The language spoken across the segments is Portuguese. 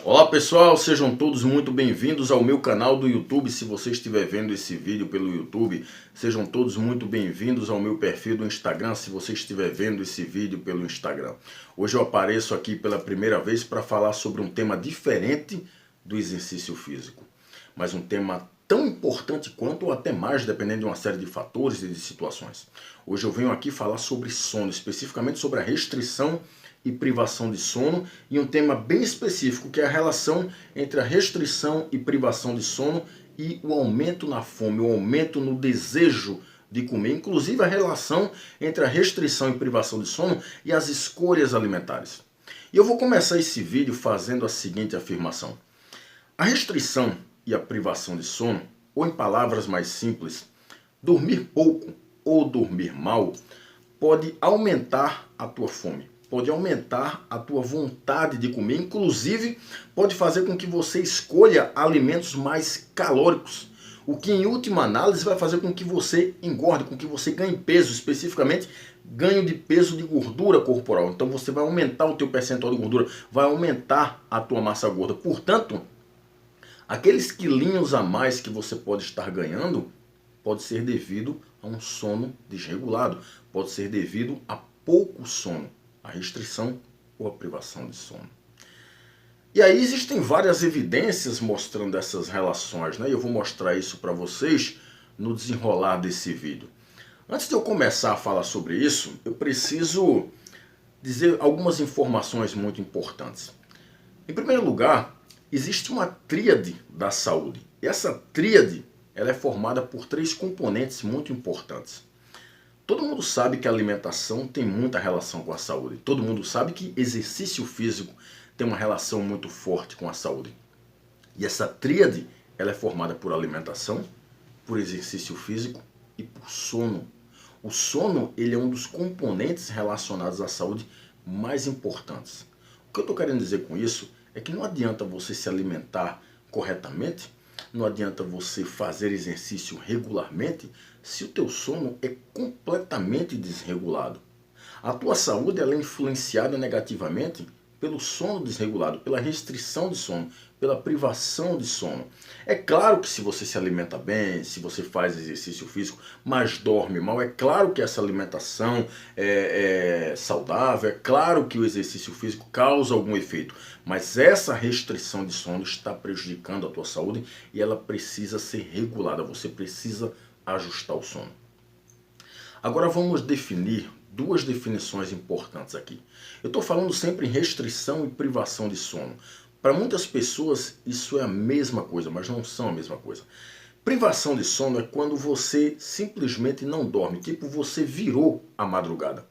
Olá pessoal, sejam todos muito bem-vindos ao meu canal do YouTube. Se você estiver vendo esse vídeo pelo YouTube, sejam todos muito bem-vindos ao meu perfil do Instagram, se você estiver vendo esse vídeo pelo Instagram. Hoje eu apareço aqui pela primeira vez para falar sobre um tema diferente do exercício físico, mas um tema tão importante quanto ou até mais, dependendo de uma série de fatores e de situações. Hoje eu venho aqui falar sobre sono, especificamente sobre a restrição e privação de sono, e um tema bem específico, que é a relação entre a restrição e privação de sono e o aumento na fome, o aumento no desejo de comer, inclusive a relação entre a restrição e privação de sono e as escolhas alimentares. E eu vou começar esse vídeo fazendo a seguinte afirmação: a restrição e a privação de sono, ou em palavras mais simples, dormir pouco ou dormir mal, pode aumentar a tua fome, pode aumentar a tua vontade de comer, inclusive pode fazer com que você escolha alimentos mais calóricos, o que em última análise vai fazer com que você engorde, com que você ganhe peso, especificamente ganho de peso de gordura corporal. Então você vai aumentar o teu percentual de gordura, vai aumentar a tua massa gorda. Portanto, aqueles quilinhos a mais que você pode estar ganhando pode ser devido a um sono desregulado, pode ser devido a pouco sono, a restrição ou a privação de sono. E aí existem várias evidências mostrando essas relações, né? E eu vou mostrar isso para vocês no desenrolar desse vídeo. Antes de eu começar a falar sobre isso, eu preciso dizer algumas informações muito importantes. Em primeiro lugar, existe uma tríade da saúde. E essa tríade, ela é formada por três componentes muito importantes. Todo mundo sabe que a alimentação tem muita relação com a saúde. Todo mundo sabe que exercício físico tem uma relação muito forte com a saúde. E essa tríade, ela é formada por alimentação, por exercício físico e por sono. O sono, ele é um dos componentes relacionados à saúde mais importantes. O que eu estou querendo dizer com isso é que não adianta você se alimentar corretamente, não adianta você fazer exercício regularmente se o teu sono é completamente desregulado. A tua saúde ela é influenciada negativamente pelo sono desregulado, pela restrição de sono, pela privação de sono. É claro que se você se alimenta bem, se você faz exercício físico, mas dorme mal, é claro que essa alimentação é saudável, é claro que o exercício físico causa algum efeito, mas essa restrição de sono está prejudicando a tua saúde e ela precisa ser regulada, você precisa ajustar o sono. Agora vamos definir duas definições importantes aqui. Eu estou falando sempre em restrição e privação de sono. Para muitas pessoas isso é a mesma coisa, mas não são a mesma coisa. Privação de sono é quando você simplesmente não dorme, tipo você virou a madrugada.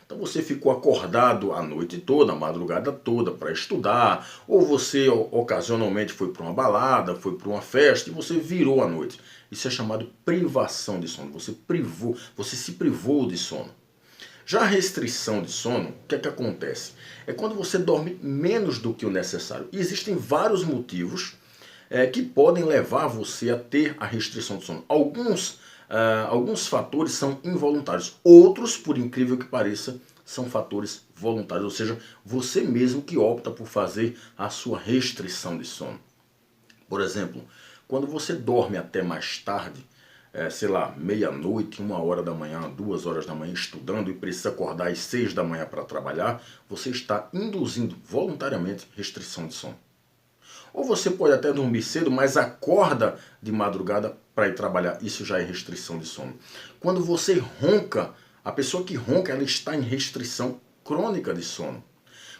Então você ficou acordado a noite toda, a madrugada toda para estudar, ou você ocasionalmente foi para uma balada, foi para uma festa e você virou a noite. Isso é chamado privação de sono, você se privou de sono. Já a restrição de sono, o que é que acontece? É quando você dorme menos do que o necessário. E existem vários motivos que podem levar você a ter a restrição de sono. Alguns fatores são involuntários, outros, por incrível que pareça, são fatores voluntários, ou seja, você mesmo que opta por fazer a sua restrição de sono. Por exemplo, quando você dorme até mais tarde, sei lá, meia-noite, 1h da manhã, 2h da manhã estudando e precisa acordar às 6 da manhã para trabalhar, você está induzindo voluntariamente restrição de sono. Ou você pode até dormir cedo, mas acorda de madrugada para ir trabalhar. Isso já é restrição de sono. Quando você ronca, a pessoa que ronca ela está em restrição crônica de sono.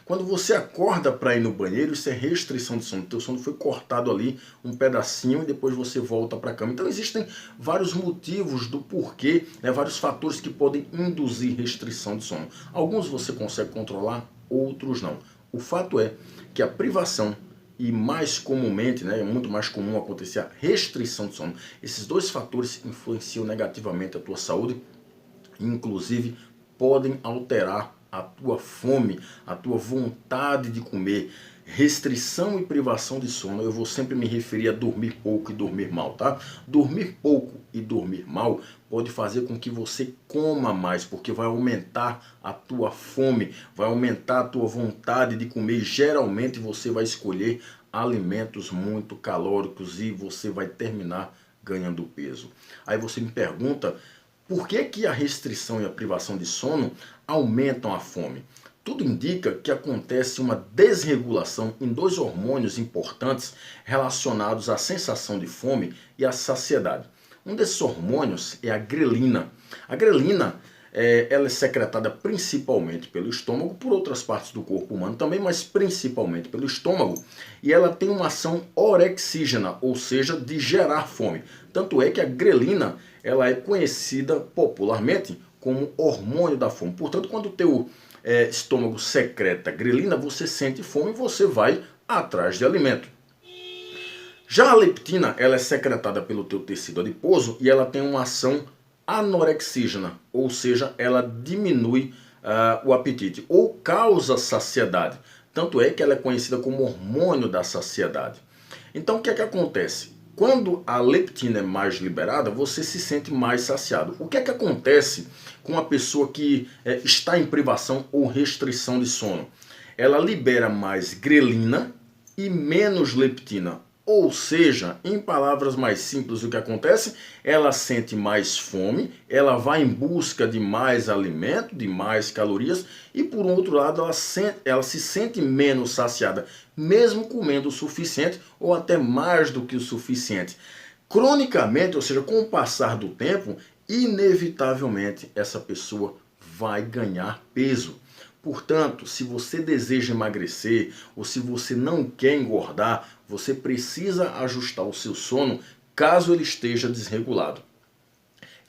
Quando você acorda para ir no banheiro, isso é restrição de sono. O teu sono foi cortado ali um pedacinho e depois você volta para a cama. Então existem vários motivos do porquê, vários fatores que podem induzir restrição de sono. Alguns você consegue controlar, outros não. O fato é que a privação e mais comumente, é muito mais comum acontecer a restrição de sono. Esses dois fatores influenciam negativamente a tua saúde e inclusive podem alterar a tua fome, a tua vontade de comer. restrição e privação de sono, eu vou sempre me referir a dormir pouco e dormir mal, tá? Dormir pouco e dormir mal pode fazer com que você coma mais, porque vai aumentar a tua fome, vai aumentar a tua vontade de comer. Geralmente você vai escolher alimentos muito calóricos e você vai terminar ganhando peso. Aí você me pergunta, por que que a restrição e a privação de sono aumentam a fome? Tudo indica que acontece uma desregulação em dois hormônios importantes relacionados à sensação de fome e à saciedade. Um desses hormônios é a grelina. A grelina ela é secretada principalmente pelo estômago, por outras partes do corpo humano também, mas principalmente pelo estômago. E ela tem uma ação orexígena, ou seja, de gerar fome. Tanto é que a grelina ela é conhecida popularmente como hormônio da fome. Portanto, quando o teu estômago secreta grelina, você sente fome e você vai atrás de alimento. Já a leptina, ela é secretada pelo teu tecido adiposo e ela tem uma ação anorexígena, ou seja, ela diminui o apetite ou causa saciedade. Tanto é que ela é conhecida como hormônio da saciedade. Então o que é que acontece? Quando a leptina é mais liberada, você se sente mais saciado. O que é que acontece com a pessoa que está em privação ou restrição de sono? Ela libera mais grelina e menos leptina. Ou seja, em palavras mais simples, o que acontece? Ela sente mais fome, ela vai em busca de mais alimento, de mais calorias, e por outro lado ela se sente menos saciada, mesmo comendo o suficiente ou até mais do que o suficiente. Cronicamente, ou seja, com o passar do tempo, inevitavelmente essa pessoa vai ganhar peso. Portanto, se você deseja emagrecer ou se você não quer engordar, você precisa ajustar o seu sono caso ele esteja desregulado.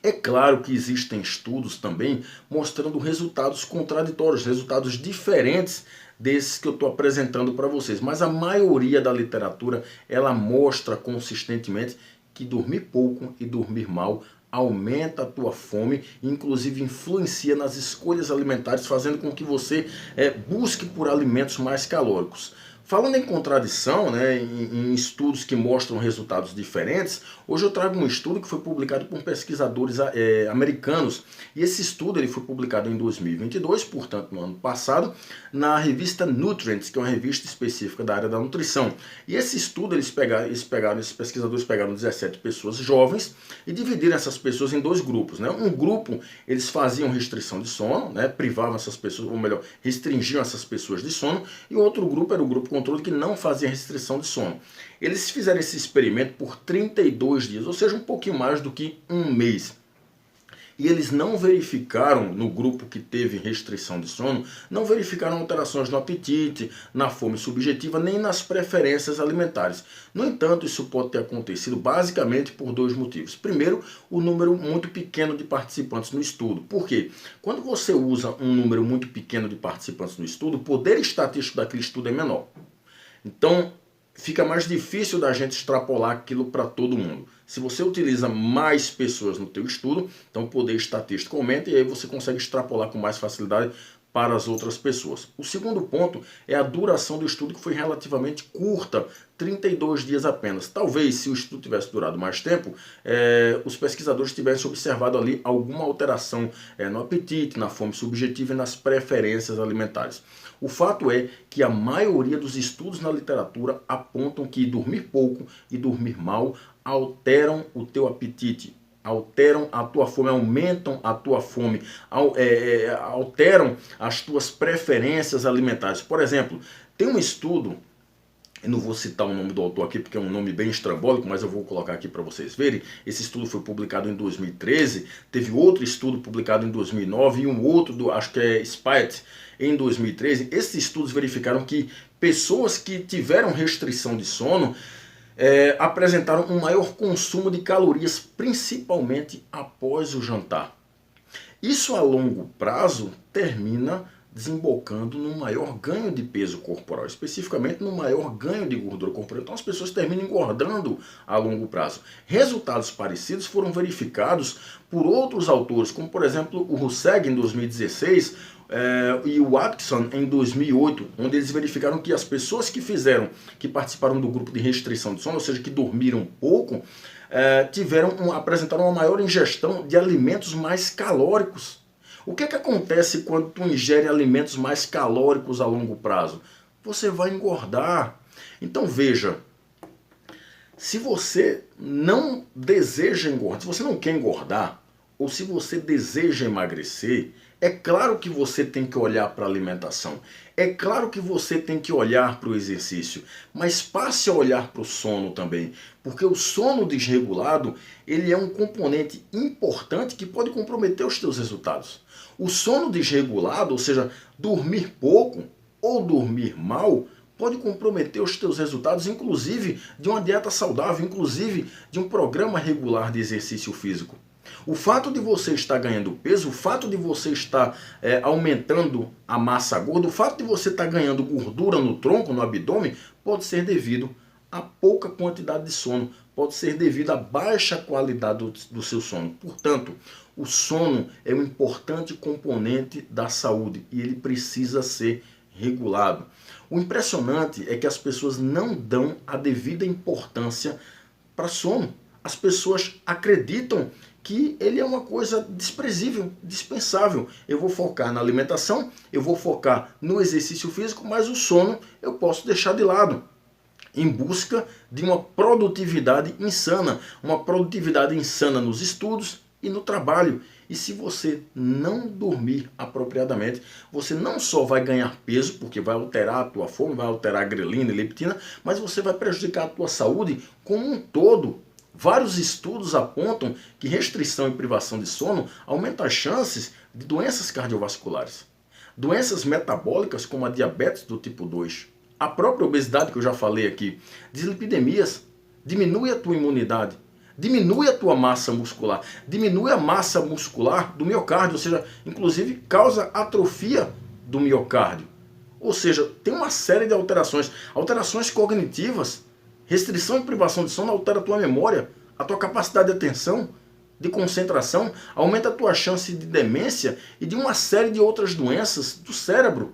É claro que existem estudos também mostrando resultados contraditórios, resultados diferentes desses que eu estou apresentando para vocês. Mas a maioria da literatura, ela mostra consistentemente que dormir pouco e dormir mal aumenta a tua fome, inclusive influencia nas escolhas alimentares, fazendo com que você busque por alimentos mais calóricos. Falando em contradição, em estudos que mostram resultados diferentes, hoje eu trago um estudo que foi publicado por pesquisadores americanos. E esse estudo ele foi publicado em 2022, portanto no ano passado, na revista Nutrients, que é uma revista específica da área da nutrição. E esse estudo, esses pesquisadores pegaram 17 pessoas jovens e dividiram essas pessoas em dois grupos. Um grupo, eles faziam restrição de sono, privavam essas pessoas, ou melhor, restringiam essas pessoas de sono, e o outro grupo era o grupo controle que não fazia restrição de sono. Eles fizeram esse experimento por 32 dias, ou seja, um pouquinho mais do que um mês. E eles não verificaram, no grupo que teve restrição de sono, não verificaram alterações no apetite, na fome subjetiva, nem nas preferências alimentares. No entanto, isso pode ter acontecido basicamente por dois motivos. Primeiro, o número muito pequeno de participantes no estudo. Por quê? Quando você usa um número muito pequeno de participantes no estudo, o poder estatístico daquele estudo é menor. Então, fica mais difícil da gente extrapolar aquilo para todo mundo. Se você utiliza mais pessoas no teu estudo, então o poder estatístico aumenta e aí você consegue extrapolar com mais facilidade para as outras pessoas. O segundo ponto é a duração do estudo, que foi relativamente curta, 32 dias apenas. Talvez, se o estudo tivesse durado mais tempo, os pesquisadores tivessem observado ali alguma alteração no apetite, na fome subjetiva e nas preferências alimentares. O fato é que a maioria dos estudos na literatura apontam que dormir pouco e dormir mal alteram o teu apetite, alteram a tua fome, aumentam a tua fome, alteram as tuas preferências alimentares. Por exemplo, tem um estudo, eu não vou citar o nome do autor aqui porque é um nome bem estrambólico, mas eu vou colocar aqui para vocês verem. Esse estudo foi publicado em 2013, teve outro estudo publicado em 2009 e um outro, acho que é Spite, em 2013. Esses estudos verificaram que pessoas que tiveram restrição de sono apresentaram um maior consumo de calorias, principalmente após o jantar. Isso a longo prazo termina desembocando no maior ganho de peso corporal, especificamente no maior ganho de gordura corporal. Então as pessoas terminam engordando a longo prazo. Resultados parecidos foram verificados por outros autores, como por exemplo o Huseg em 2016, e o Atkinson em 2008, onde eles verificaram que as pessoas que participaram do grupo de restrição de sono, ou seja, que dormiram pouco, apresentaram uma maior ingestão de alimentos mais calóricos. O que acontece quando tu ingere alimentos mais calóricos a longo prazo? Você vai engordar. Então veja, se você não deseja engordar, se você não quer engordar, ou se você deseja emagrecer, é claro que você tem que olhar para a alimentação. É claro que você tem que olhar para o exercício. Mas passe a olhar para o sono também. Porque o sono desregulado, ele é um componente importante que pode comprometer os teus resultados. O sono desregulado, ou seja, dormir pouco ou dormir mal, pode comprometer os teus resultados, inclusive de uma dieta saudável, inclusive de um programa regular de exercício físico. O fato de você estar ganhando peso, o fato de você estar aumentando a massa gorda, o fato de você estar ganhando gordura no tronco, no abdômen, pode ser devido a pouca quantidade de sono, pode ser devido à baixa qualidade do seu sono. Portanto, o sono é um importante componente da saúde e ele precisa ser regulado. O impressionante é que as pessoas não dão a devida importância para sono. As pessoas acreditam que ele é uma coisa desprezível, dispensável. Eu vou focar na alimentação, eu vou focar no exercício físico, mas o sono eu posso deixar de lado, em busca de uma produtividade insana nos estudos e no trabalho. E se você não dormir apropriadamente, você não só vai ganhar peso, porque vai alterar a tua fome, vai alterar a grelina e leptina, mas você vai prejudicar a tua saúde como um todo. Vários estudos apontam que restrição e privação de sono aumenta as chances de doenças cardiovasculares, doenças metabólicas como a diabetes do tipo 2, a própria obesidade que eu já falei aqui, dislipidemias, diminui a tua imunidade, diminui a tua massa muscular, diminui a massa muscular do miocárdio, ou seja, inclusive causa atrofia do miocárdio. Ou seja, tem uma série de alterações cognitivas. Restrição e privação de sono altera a tua memória, a tua capacidade de atenção, de concentração, aumenta a tua chance de demência e de uma série de outras doenças do cérebro.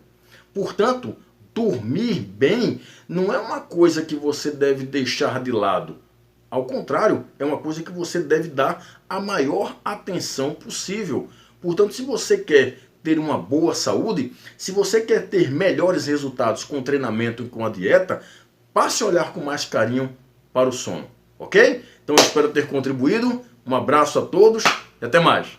Portanto, dormir bem não é uma coisa que você deve deixar de lado. Ao contrário, é uma coisa que você deve dar a maior atenção possível. Portanto, se você quer ter uma boa saúde, se você quer ter melhores resultados com o treinamento e com a dieta, passe a olhar com mais carinho para o sono, ok? Então eu espero ter contribuído. Um abraço a todos e até mais.